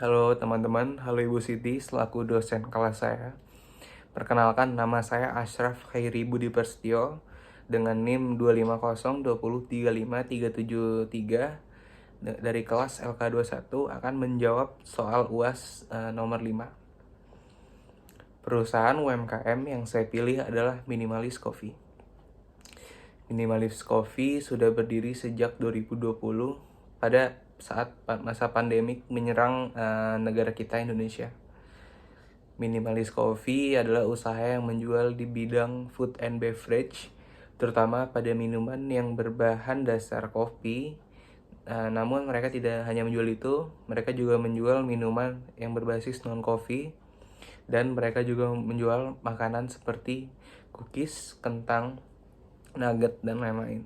Halo teman-teman, halo Ibu Siti selaku dosen kelas saya. Perkenalkan, nama saya Ashraf Khairi Budi Prasetyo dengan NIM 25020353373 dari kelas LK21 akan menjawab soal UAS nomor 5. Perusahaan UMKM yang saya pilih adalah Minimalis Coffee. Minimalis Coffee sudah berdiri sejak 2020 pada saat masa pandemik menyerang negara kita Indonesia. Minimalis Coffee adalah usaha yang menjual di bidang food and beverage, terutama pada minuman yang berbahan dasar kopi. Namun mereka tidak hanya menjual itu, mereka juga menjual minuman yang berbasis non-coffee, dan mereka juga menjual makanan seperti cookies, kentang, nugget, dan lain-lain.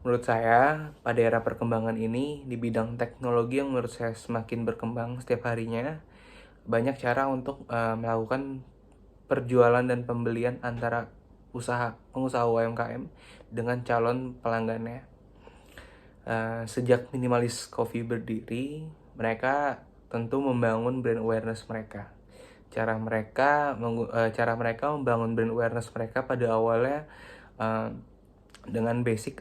Menurut saya, pada era perkembangan ini, di bidang teknologi yang menurut saya semakin berkembang setiap harinya, banyak cara untuk melakukan perjualan dan pembelian antara pengusaha UMKM dengan calon pelanggannya. Sejak Minimalis Coffee berdiri, mereka tentu membangun brand awareness mereka. Cara mereka membangun brand awareness mereka pada awalnya dengan basic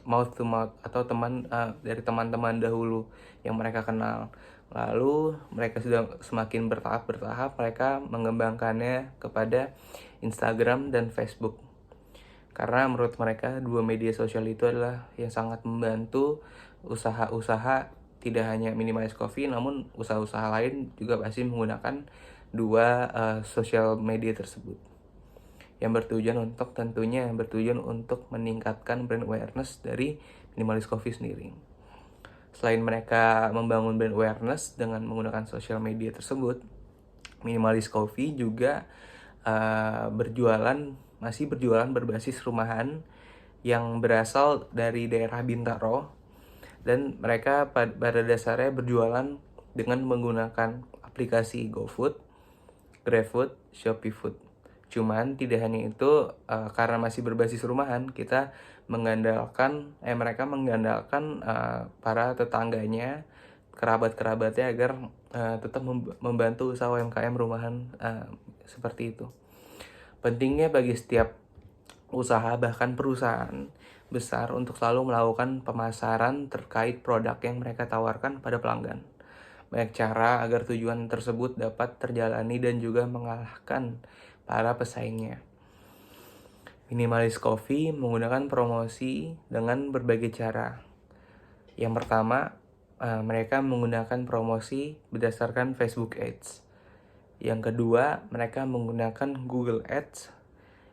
mouth to mouth atau dari teman-teman dahulu yang mereka kenal. Lalu mereka sudah semakin bertahap mereka mengembangkannya kepada Instagram dan Facebook. Karena menurut mereka dua media sosial itu adalah yang sangat membantu usaha-usaha, tidak hanya Minimalis Coffee namun usaha-usaha lain juga pasti menggunakan dua sosial media tersebut. Yang bertujuan untuk meningkatkan brand awareness dari Minimalis Coffee sendiri. Selain mereka membangun brand awareness dengan menggunakan sosial media tersebut, Minimalis Coffee juga masih berjualan berbasis rumahan yang berasal dari daerah Bintaro, dan mereka pada dasarnya berjualan dengan menggunakan aplikasi GoFood, GrabFood, ShopeeFood. Cuman tidak hanya itu, karena masih berbasis rumahan, mereka mengandalkan para tetangganya, kerabat-kerabatnya agar tetap membantu usaha UMKM rumahan seperti itu. Pentingnya bagi setiap usaha bahkan perusahaan besar untuk selalu melakukan pemasaran terkait produk yang mereka tawarkan pada pelanggan. Banyak cara agar tujuan tersebut dapat terjalani dan juga mengalahkan para pesaingnya. Minimalis Coffee menggunakan promosi dengan berbagai cara. Yang pertama, mereka menggunakan promosi berdasarkan Facebook Ads. Yang kedua, mereka menggunakan Google Ads.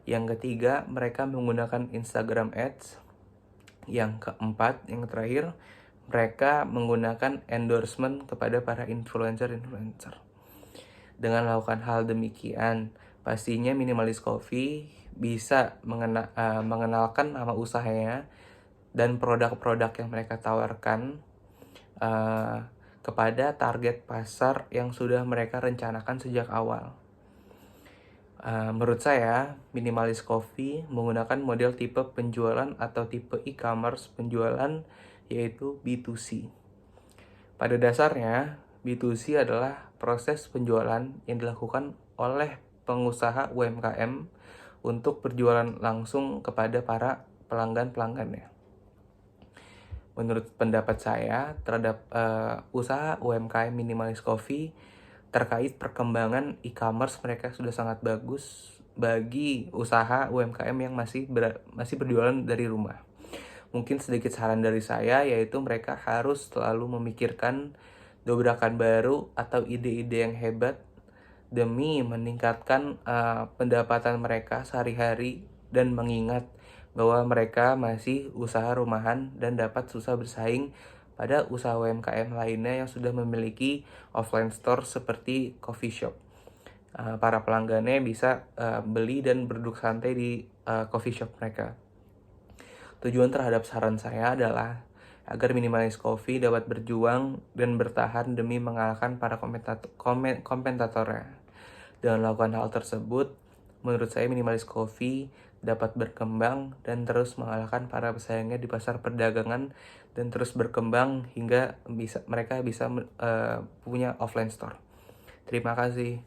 Yang ketiga, mereka menggunakan Instagram Ads. Yang keempat, yang terakhir, mereka menggunakan endorsement kepada para influencer. Dengan melakukan hal demikian, pastinya Minimalis Coffee bisa mengenalkan nama usahanya dan produk-produk yang mereka tawarkan kepada target pasar yang sudah mereka rencanakan sejak awal. Menurut saya, Minimalis Coffee menggunakan model tipe penjualan atau tipe e-commerce penjualan, yaitu B2C. Pada dasarnya, B2C adalah proses penjualan yang dilakukan oleh pengusaha UMKM untuk berjualan langsung kepada para pelanggan-pelanggannya. Menurut pendapat saya terhadap usaha UMKM Minimalis Coffee terkait perkembangan e-commerce, mereka sudah sangat bagus bagi usaha UMKM yang masih berjualan dari rumah. Mungkin sedikit saran dari saya, yaitu mereka harus selalu memikirkan dobrakan baru atau ide-ide yang hebat demi meningkatkan pendapatan mereka sehari-hari, dan mengingat bahwa mereka masih usaha rumahan dan dapat susah bersaing pada usaha UMKM lainnya yang sudah memiliki offline store seperti coffee shop. Para pelanggannya bisa beli dan berduduk santai di coffee shop mereka. Tujuan terhadap saran saya adalah agar Minimalis Coffee dapat berjuang dan bertahan demi mengalahkan para kompetitornya. Dengan melakukan hal tersebut, menurut saya Minimalis Coffee dapat berkembang dan terus mengalahkan para pesaingnya di pasar perdagangan dan terus berkembang hingga mereka bisa punya offline store. Terima kasih.